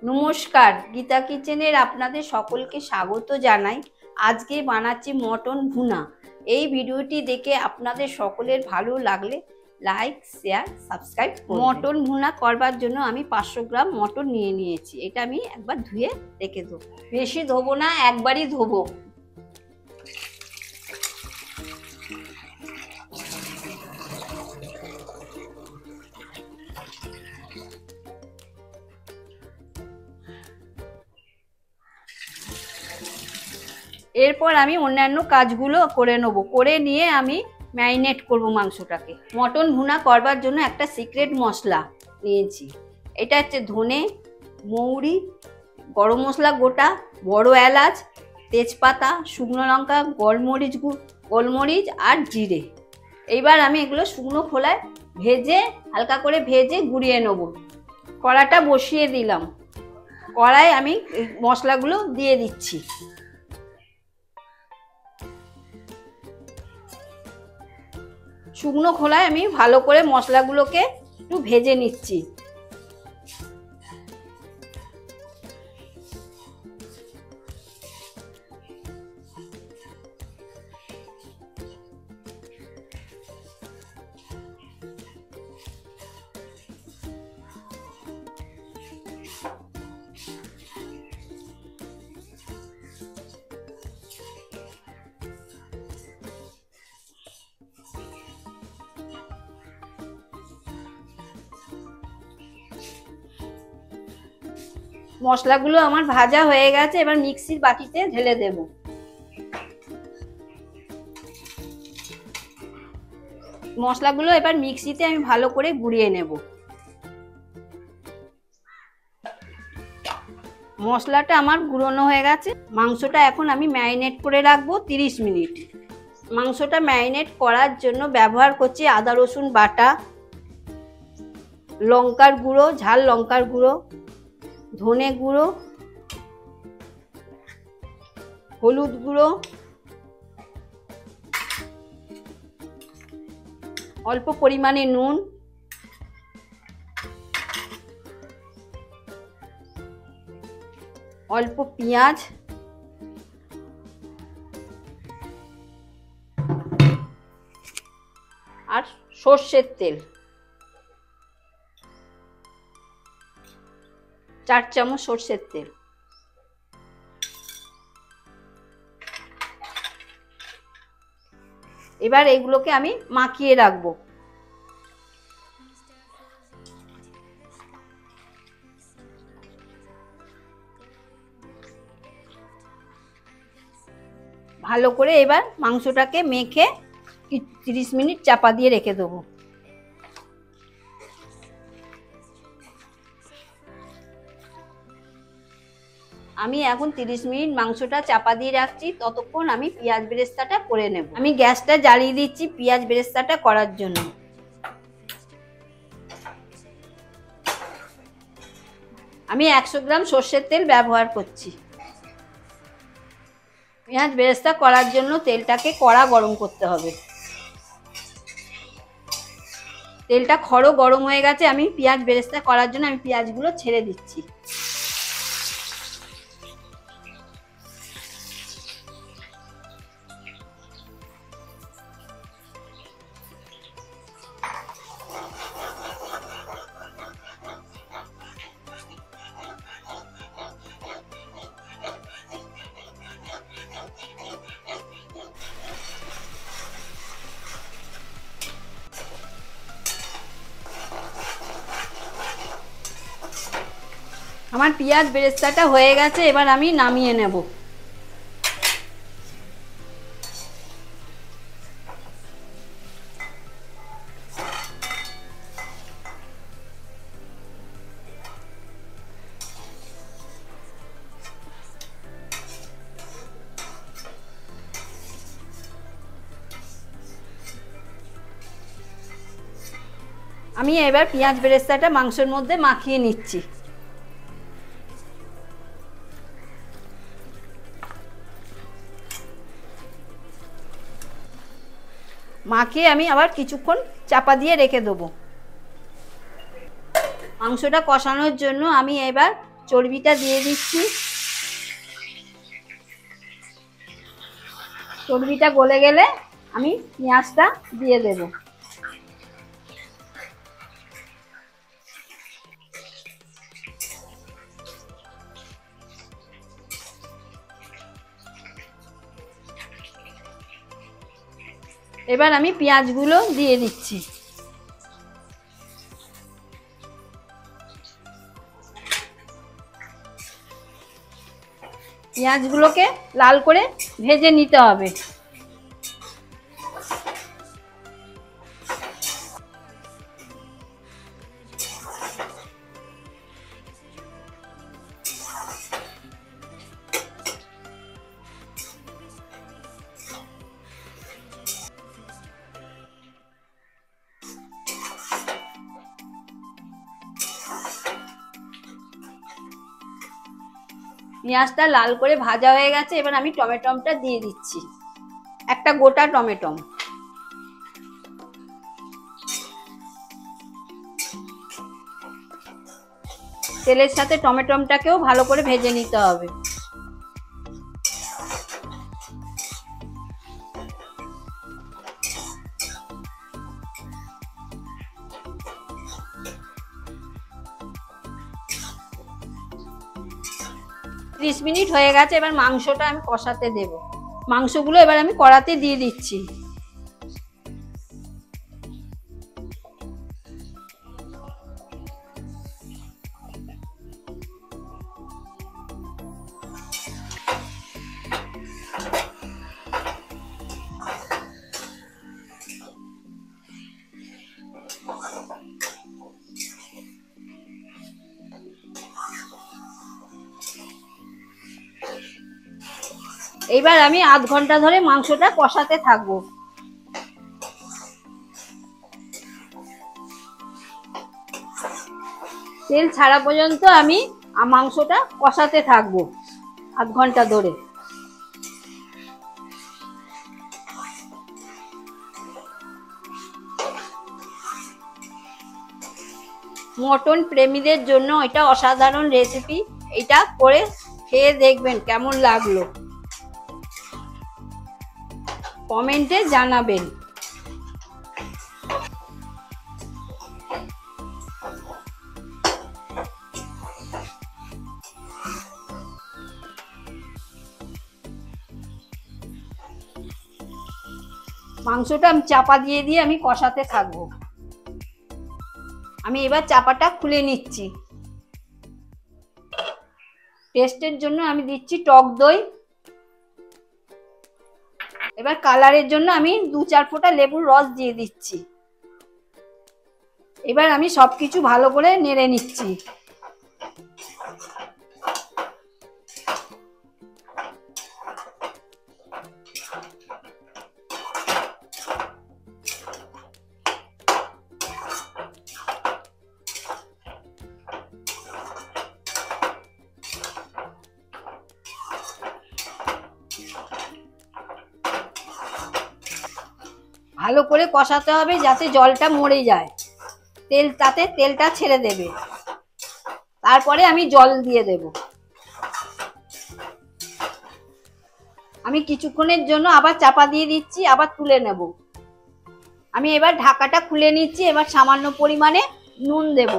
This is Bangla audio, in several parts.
নমস্কার, গীতা কিচেনের আপনাদের সকলকে স্বাগত জানাই। আজকে বানাচ্ছি মটন ভুনা। এই ভিডিওটি দেখে আপনাদের সকলের ভালো লাগলে লাইক, শেয়ার, সাবস্ক্রাইব করুন। মটন ভুনা করবার জন্য আমি 500 গ্রাম মটন নিয়ে নিয়েছি। এটা আমি একবার ধুয়ে রেখে দেবো। বেশি ধোবো না, একবারই ধোবো। এরপর আমি অন্যান্য কাজগুলো করে নেব। করে নিয়ে আমি ম্যারিনেট করব মাংসটাকে। মটন ভুনা করবার জন্য একটা সিক্রেট মশলা নিয়েছি। এটা হচ্ছে ধনে, মৌরি, গরম মশলা গোটা, বড় এলাচ, তেজপাতা, শুকনো লঙ্কা, গোলমরিচ আর জিরে। এইবার আমি এগুলো শুকনো খোলায় ভেজে, হালকা করে ভেজে গুঁড়িয়ে নেব। কড়াটা বসিয়ে দিলাম। কড়ায় আমি মশলাগুলো দিয়ে দিচ্ছি। শুকনো খোলায় আমি ভালো করে মশলাগুলোকে একটু ভেজে নিচ্ছি। মশলাগুলো আমার ভাজা হয়ে গেছে। এবার মিক্সির বাটিতে ঢেলে দেব। মশলাগুলো এবার মিক্সিতে আমি ভালো করে গুঁড়িয়ে নেব। মশলাটা আমার গুঁড়োনো হয়ে গেছে। মাংসটা এখন আমি ম্যারিনেট করে রাখবো 30 মিনিট। মাংসটা ম্যারিনেট করার জন্য ব্যবহার করছি আদা রসুন বাটা, লঙ্কার গুঁড়ো, ঝাল লঙ্কার গুঁড়ো, ধনে গুঁড়ো, হলুদ গুঁড়ো, অল্প পরিমাণে নুন, অল্প পেঁয়াজ আর সর্ষের তেল 4 চামচ সর্ষের তেল। এবার এগুলোকে আমি মাখিয়ে রাখবো। ভালো করে এবার মাংসটাকে মেখে 30 মিনিট চাপা দিয়ে রেখে দেবো। আমি এখন 30 মিনিট মাংসটা চাপা দিয়ে রাখছি। ততক্ষণ আমি পেঁয়াজ বেরেস্তাটা করে নেব। আমি গ্যাসটা জ্বালিয়ে দিচ্ছি পেঁয়াজ বেরেস্তাটা করার জন্য। আমি 100 গ্রাম সর্ষের তেল ব্যবহার করছি। পেঁয়াজ বেরেস্তা করার জন্য তেলটাকে কড়া গরম করতে হবে। তেলটা খড়ো গরম হয়ে গেছে। আমি পেঁয়াজ বেরেস্তা করার জন্য আমি পেঁয়াজগুলো ছেড়ে দিচ্ছি। আমার পেঁয়াজ বেরেস্তাটা হয়ে গেছে। এবার আমি নামিয়ে নেব। আমি এবার পেঁয়াজ বেরেস্তাটা মাংসের মধ্যে মাখিয়ে নিচ্ছি। মাখিয়ে আমি আবার কিছুক্ষণ চাপা দিয়ে রেখে দেবো। মাংসটা কষানোর জন্য আমি এবার চর্বিটা দিয়ে দিচ্ছি। চর্বিটা গলে গেলে আমি পেঁয়াজটা দিয়ে দেব। এবার আমি পেঁয়াজগুলো দিয়ে দিচ্ছি। পেঁয়াজগুলোকে লাল করে ভেজে নিতে হবে। পেঁয়াজটা লাল করে ভাজা হয়ে গেছে। এবার আমি টমেটোটা দিয়ে দিচ্ছি, একটা গোটা টমেটো। তেলের সাথে টমেটোটাকেও ভালো করে ভেজে নিতে হবে। ত্রিশ মিনিট হয়ে গেছে। এবার মাংসটা আমি কষাতে দেব। মাংসগুলো এবার আমি কড়াতে দিয়ে দিচ্ছি। এবার আমি আধ ঘন্টা ধরে মাংসটা কষাতে থাকবো। তেল ছাড়া পর্যন্ত আমি মাংসটা কষাতে থাকবো আধ ঘন্টা ধরে। মটন প্রেমীদের জন্য এটা অসাধারণ রেসিপি। এটা করে খেয়ে দেখবেন কেমন লাগলো, কমেন্টে জানাবেন। মাংসটা আমি চাপা দিয়ে আমি কষাতে থাকবো। আমি এবার চাপাটা খুলে নিচ্ছি। টেস্টের জন্য আমি দিচ্ছি টক দই। এবার কালারের জন্য আমি 2-4 ফোঁটা লেবুর রস দিয়ে দিচ্ছি। এবার আমি সবকিছু ভালো করে নেড়ে নিচ্ছি। ভালো করে কষাতে হবে যাতে জলটা মরে যায়। তেলটা ছেড়ে দেবে। তারপরে আমি জল দিয়ে দেব। আমি কিছুক্ষণের জন্য আবার চাপা দিয়ে দিচ্ছি, আবার তুলে নেব। আমি এবার ঢাকাটা খুলে নিচ্ছি। এবার সামান্য পরিমাণে নুন দেব।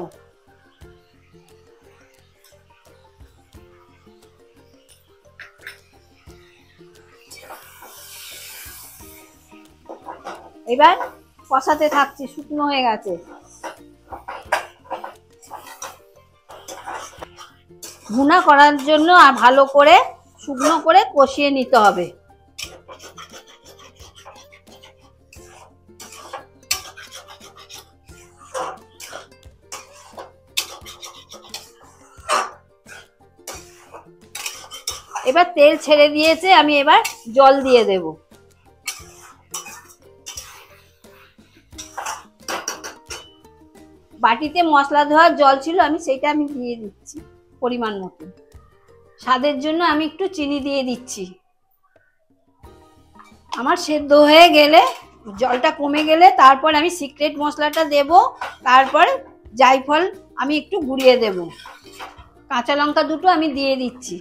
এবার কষাতে থাকছি। শুকনো হয়ে গেছে। ভুনা করার জন্য ভালো করে শুকনো করে কষিয়ে নিতে হবে। এবার তেল ছেড়ে দিয়েছে, আমি এবার জল দিয়ে দেব। বাটিতে মশলা ধোয়ার জল ছিল, সেইটা আমি দিয়ে দিচ্ছি পরিমাণ মতো। স্বাদের জন্য আমি একটু চিনি দিয়ে দিচ্ছি। আমার সেদ্ধ হয়ে গেলে, জলটা কমে গেলে তারপর আমি সিক্রেট মশলাটা দেব। তারপর জায়ফল আমি একটু গুঁড়িয়ে দেব, কাঁচা লঙ্কা দুটো আমি দিয়ে দিচ্ছি।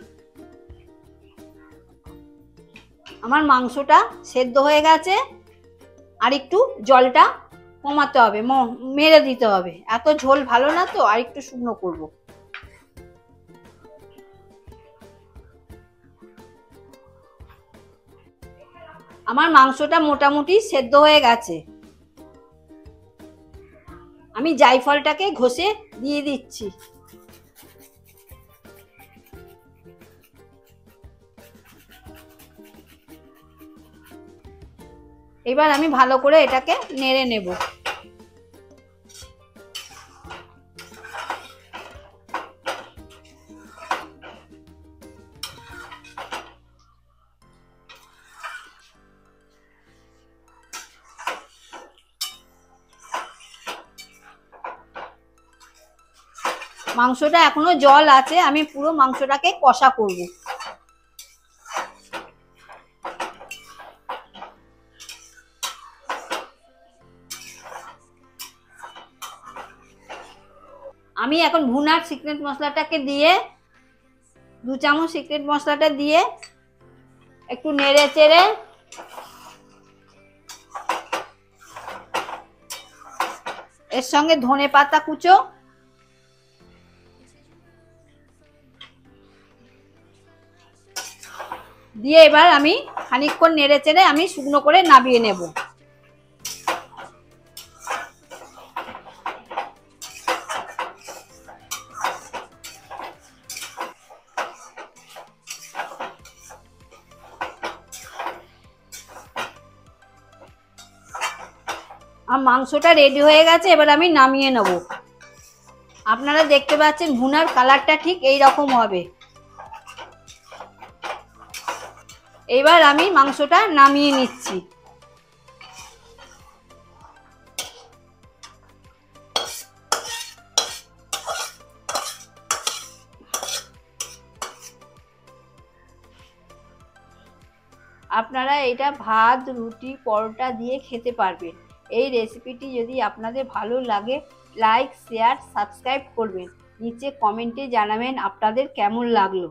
আমার মাংসটা সেদ্ধ হয়ে গেছে, আর একটু জলটা কমাতে হবে, মেরে দিতে হবে, এত ঝোল ভালো না তো, আর একটু শুকনো করব। আমার মাংসটা মোটামুটি সেদ্ধ হয়ে গেছে, আমি জায়ফলটাকে ঘষে দিয়ে দিচ্ছি। এবার আমি ভালো করে এটাকে নেড়ে নেব। মাংসটা এখনো জল আছে, আমি পুরো মাংসটাকে কষা করব। আমি এখন ভুনার সিক্রেট মশলাটাকে দিয়ে 2 চামচ সিক্রেট মশলাটা দিয়ে একটু নেড়ে চেড়ে এর সঙ্গে ধনে পাতা কুচো দিয়ে এবার আমি খানিকক্ষণ নেড়ে চেড়ে আমি শুকনো করে নামিয়ে নেব। আর মাংসটা রেডি হয়ে গেছে, এবার আমি নামিয়ে নেব। আপনারা দেখতে পাচ্ছেন ভুনার কালারটা ঠিক এই রকম হবে। এবার আমি মাংসটা নামিয়ে নিচ্ছি। আপনারা এটা ভাত, রুটি, পরোটা দিয়ে খেতে পারবেন। এই রেসিপিটি যদি আপনাদের ভালো লাগে, লাইক, শেয়ার, সাবস্ক্রাইব করবেন। নিচে কমেন্টে জানাবেন আপনাদের কেমন লাগলো।